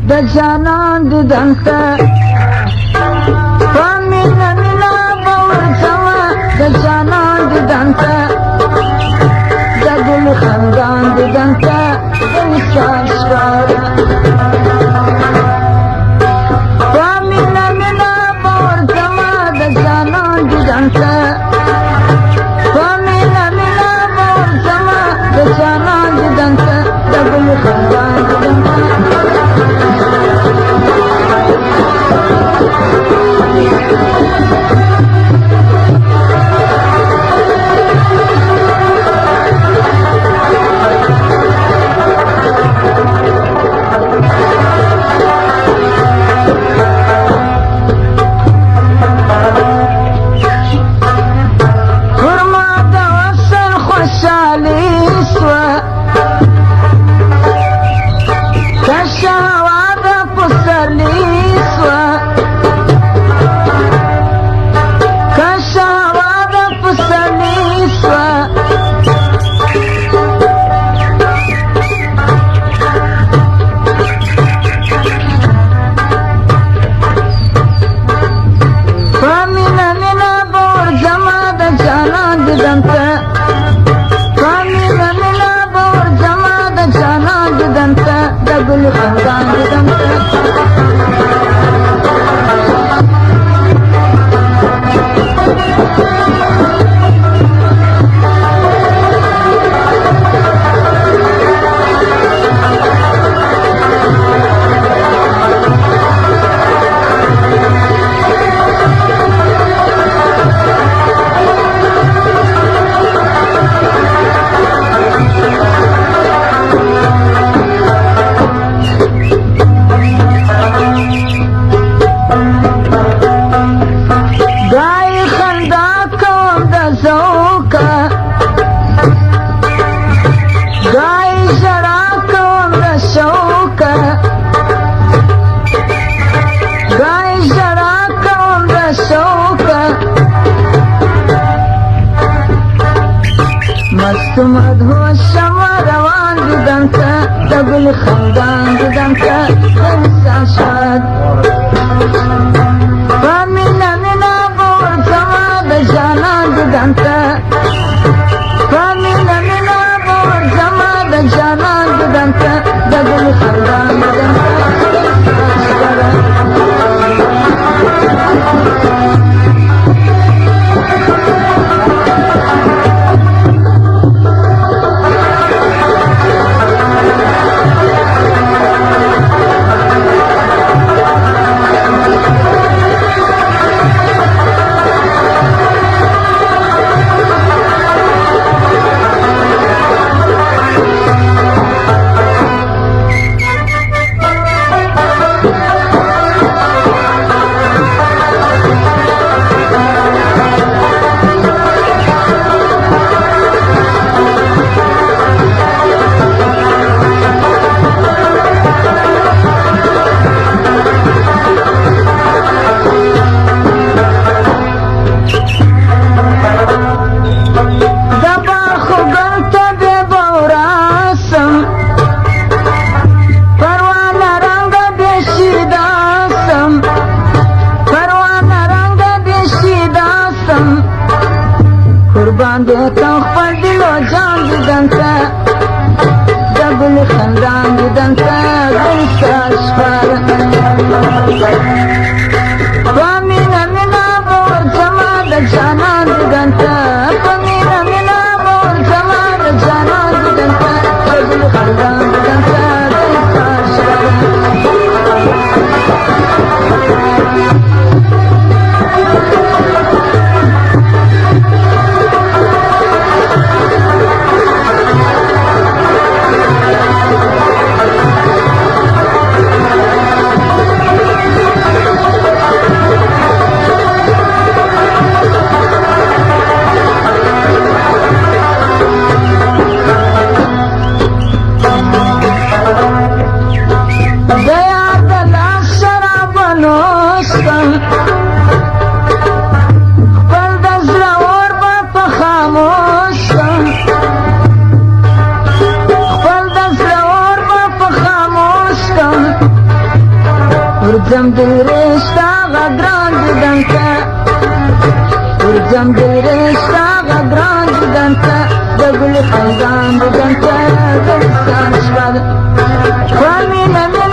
da canan didanta famina mina baur sama da canan didanta da gul khandan didanta insan shara famina mina baur sama da canan didanta famina mina baur sama da canan didanta da gul khandan didanta مدهو الشمع روان بدنك تقول خندان بدنك انسى شاد فمنا منا بور سما دجانان بدنك فمنا منا بور سما دجانان بدنك تقول خندان بدنك ورجم دیرشتا غگران دیدن که ورجم دیرشتا غگران دیدن که دگل خیزان دیدن که دستانش بد خوامی نمی